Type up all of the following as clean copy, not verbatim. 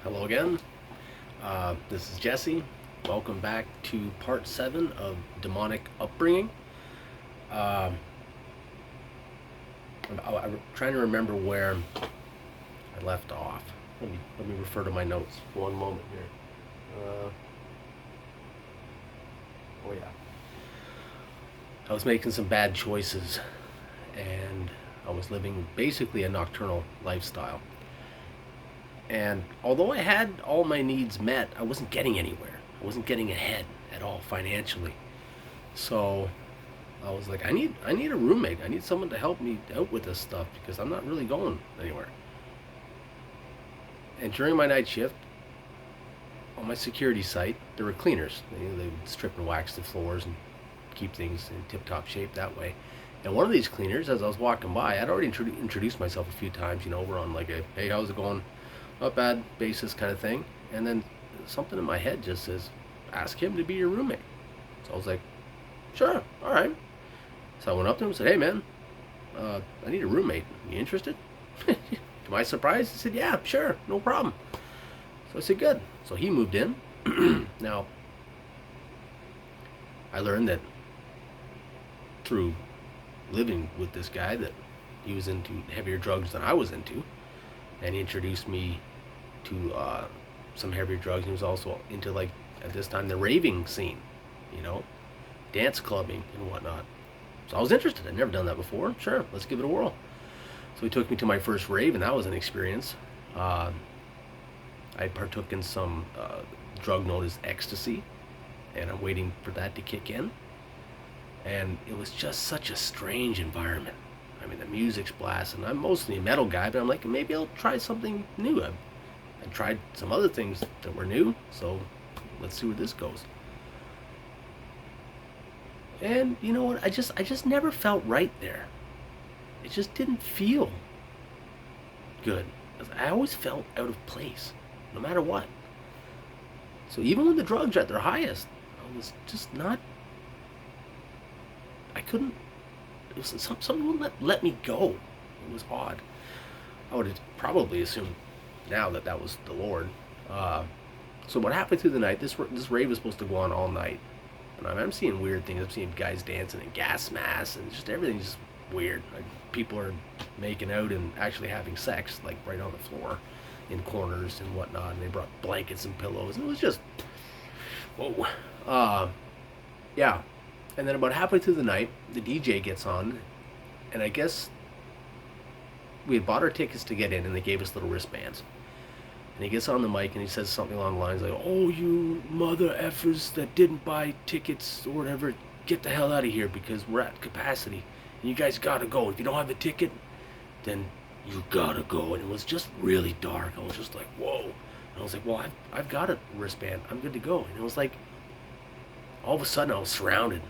Hello again. This is Jesse. Welcome back to part 7 of demonic upbringing. Um, I'm trying to remember where I left off. Let me refer to my notes for one moment here. Oh yeah, I was making some bad choices, and I was living basically a nocturnal lifestyle. And although I had all my needs met, I wasn't getting anywhere. I wasn't getting ahead at all financially. So I was like, I need a roommate. I need someone to help me out with this stuff because I'm not really going anywhere. And during my night shift, on my security site, there were cleaners. They would strip and wax the floors and keep things in tip-top shape that way. And one of these cleaners, as I was walking by, I'd already introduced myself a few times. We're on like a, hey, how's it going? Not bad basis kind of thing. And then something in my head just says, ask him to be your roommate. So I was like, sure, all right. So I went up to him and said, hey man, I need a roommate. You interested? To my surprise, he said, yeah, sure, no problem. So I said, good. So he moved in. Now, I learned that through living with this guy that he was into heavier drugs than I was into. And he introduced me to some heavier drugs. He was also into, like, at this time, the raving scene, you know, dance clubbing and whatnot. So I was interested. I'd never done that before. Sure, let's give it a whirl. So he took me to my first rave, and that was an experience. I partook in some drug known as ecstasy, and I'm waiting for that to kick in. And it was just such a strange environment. I mean, the music's blasting. I'm mostly a metal guy, but I'm like, maybe I'll try something new. I tried some other things that were new, so let's see where this goes. And you know what? I just never felt right there. It just didn't feel good. I always felt out of place, no matter what. So even when the drugs are at their highest, I was just not. I couldn't. It was something wouldn't let me go. It was odd. I would have probably assumed now that that was the Lord. So what happened through the night? This rave was supposed to go on all night, and I'm seeing weird things. I'm seeing guys dancing in gas masks, and just everything's just weird. Like, people are making out and actually having sex, like right on the floor, in corners and whatnot. And they brought blankets and pillows, and it was just whoa. Yeah. And then about halfway through the night, the DJ gets on, and I guess we had bought our tickets to get in, and they gave us little wristbands. And he gets on the mic and he says something along the lines like, "Oh, you mother effers that didn't buy tickets or whatever, get the hell out of here because we're at capacity, and you guys gotta go. If you don't have a ticket, then you gotta go." And it was just really dark. I was just like, whoa. And I was like, well, I've got a wristband. I'm good to go. And it was like, all of a sudden I was surrounded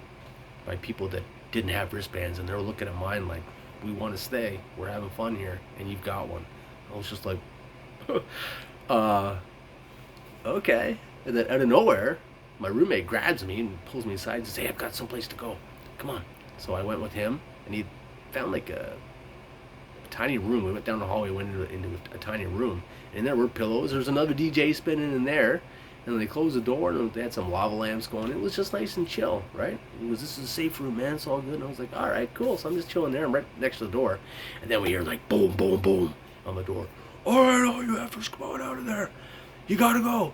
by people that didn't have wristbands, and they were looking at mine like, we want to stay, we're having fun here, and you've got one. I was just like, okay. And then out of nowhere, my roommate grabs me and pulls me aside and says, hey, I've got someplace to go, come on. So I went with him, and he found like a tiny room. We went down the hallway, went into a tiny room, and there were pillows. There's another DJ spinning in there. And then they closed the door, and they had some lava lamps going. It was just nice and chill, right? This is a safe room, man. It's all good. And I was like, all right, cool. So I'm just chilling there. I'm right next to the door. And then we hear like boom, boom, boom on the door. All right, all you effers, come on out of there. You gotta go.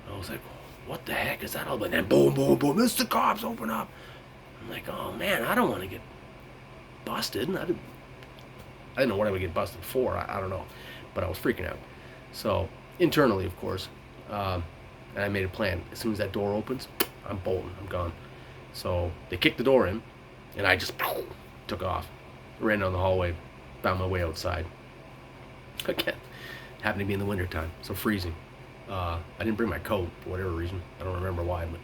And I was like, what the heck is that all about? And then boom, boom, boom. It's the cops, open up. I'm like, oh man, I don't want to get busted. I didn't know what I would get busted for. I don't know. But I was freaking out. So internally, of course. And I made a plan. As soon as that door opens, I'm bolting. I'm gone. So they kicked the door in, and I just took off. Ran down the hallway, found my way outside. Again, happened to be in the wintertime, so freezing. I didn't bring my coat for whatever reason. I don't remember why, but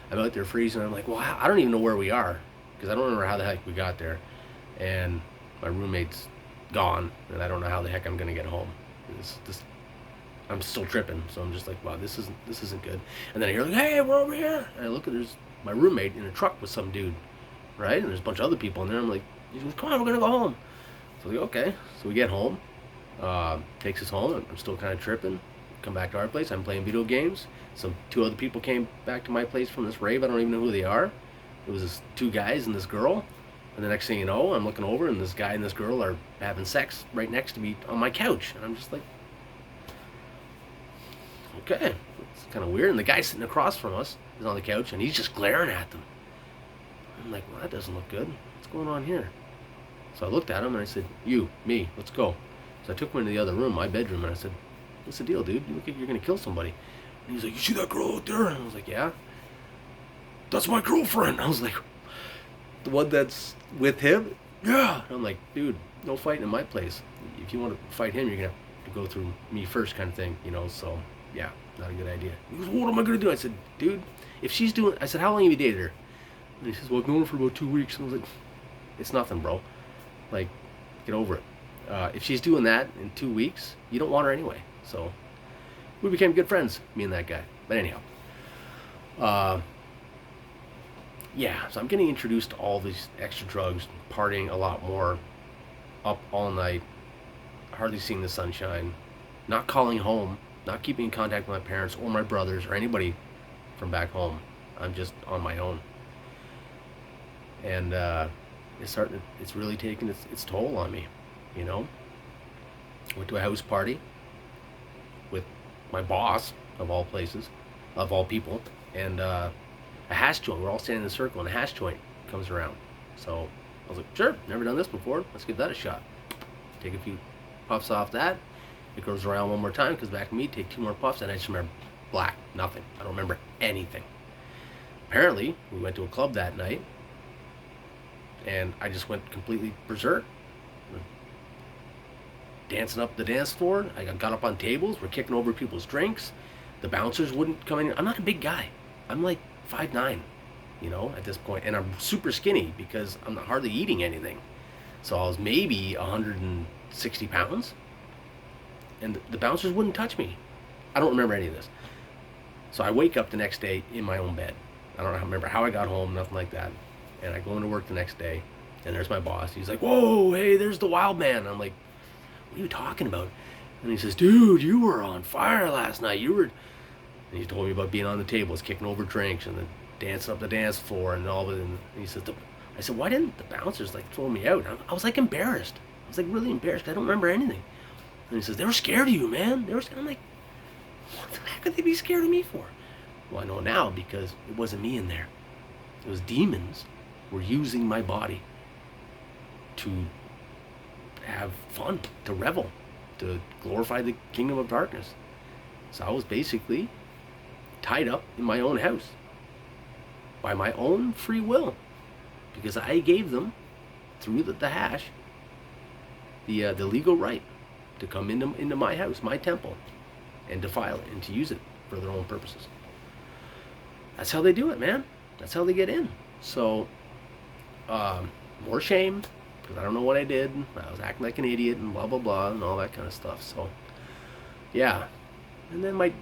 I'm out there freezing. I'm like, well, I don't even know where we are because I don't remember how the heck we got there. And my roommate's gone, and I don't know how the heck I'm gonna get home. I'm still tripping, so I'm just like, wow, this isn't good. And then I hear like, hey, we're over here. And I look at there's my roommate in a truck with some dude, right? And there's a bunch of other people in there. I'm like, come on, we're gonna go home. So like, okay. So we get home. Takes us home. I'm still kind of tripping. come back to our place. I'm playing video games. Two other people came back to my place from this rave. I don't even know who they are. It was this two guys and this girl. And the next thing you know, I'm looking over and this guy and this girl are having sex right next to me on my couch. And I'm just like, okay, it's kind of weird. And the guy sitting across from us is on the couch and he's just glaring at them. I'm like, well, that doesn't look good. What's going on here? So I looked at him and I said, you, me, let's go. So I took him into the other room, my bedroom, and I said, what's the deal, dude? You look like you're going to kill somebody. And he's like, you see that girl out there? And I was like, yeah. That's my girlfriend. I was like, the one that's with him? Yeah. And I'm like, dude, no fighting in my place. If you want to fight him, you're going to have to go through me first, kind of thing, you know? So, yeah, not a good idea. He goes, what am I going to do? I said, dude, if she's doing, I said, how long have you dated her? And he says, well, I've known her for about 2 weeks. And I was like, it's nothing, bro. Like, get over it. If she's doing that in 2 weeks, you don't want her anyway. So we became good friends, me and that guy. But anyhow, yeah. So I'm getting introduced to all these extra drugs, partying a lot more, up all night, hardly seeing the sunshine, not calling home, not keeping in contact with my parents or my brothers or anybody from back home. I'm just on my own, and it's really taking its toll on me, you know. Went to a house party with my boss, of all places, of all people, and a hash joint. We're all standing in a circle and a hash joint comes around. So I was like, sure, never done this before, let's give that a shot. Take a few puffs off that. It goes around one more time, comes back to me, take 2 more puffs, and I just remember black, nothing. I don't remember anything. Apparently, we went to a club that night, and I just went completely berserk. Dancing up the dance floor. I got up on tables. We're kicking over people's drinks. The bouncers wouldn't come in. I'm not a big guy. I'm like 5'9", you know, at this point. And I'm super skinny because I'm not hardly eating anything. So I was maybe 160 pounds. And the bouncers wouldn't touch me. I don't remember any of this. So I wake up the next day in my own bed. I don't remember how I got home, nothing like that. And I go into work the next day, and there's my boss. He's like, whoa, hey, there's the wild man. I'm like, what are you talking about? And he says, dude, you were on fire last night. And he told me about being on the tables, kicking over drinks, and then dancing up the dance floor and all of it. And he said, I said, why didn't the bouncers like throw me out? I was like embarrassed. I was like really embarrassed. I don't remember anything. And he says, they were scared of you, man. I'm like, what the heck could they be scared of me for? Well, I know now because it wasn't me in there. It was demons were using my body to have fun, to revel, to glorify the kingdom of darkness. So I was basically tied up in my own house by my own free will, because I gave them, through the hash, the legal right to come into my house, my temple, and defile it and to use it for their own purposes. That's how they do it, man. That's how they get in. So, more shame, because I don't know what I did. I was acting like an idiot and blah, blah, blah, and all that kind of stuff. So, yeah. And then my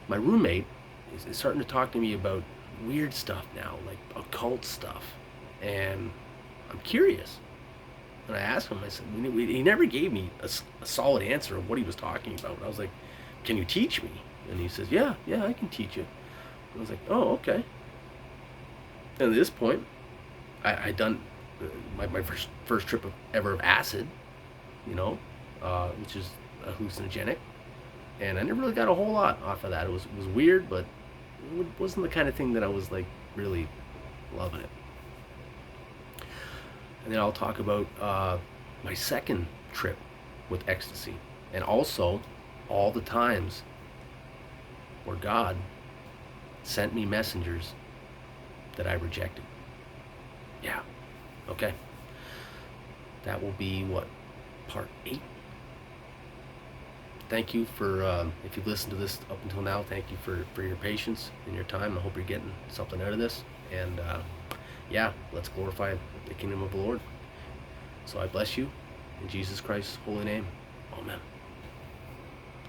roommate is starting to talk to me about weird stuff now, like occult stuff. And I'm curious. And I asked him, I said, he never gave me a solid answer of what he was talking about. And I was like, can you teach me? And he says, yeah, I can teach you. And I was like, oh, okay. And at this point, I done my first trip ever of acid, you know, which is a hallucinogenic. And I never really got a whole lot off of that. It was weird, but it wasn't the kind of thing that I was like really loving it. And then I'll talk about my second trip with ecstasy, and also all the times where God sent me messengers that I rejected. Yeah, okay. That will be part 8. Thank you for, if you've listened to this up until now, thank you for your patience and your time. I hope you're getting something out of this. And yeah, let's glorify the kingdom of the Lord. So I bless you in Jesus Christ's holy name. Amen.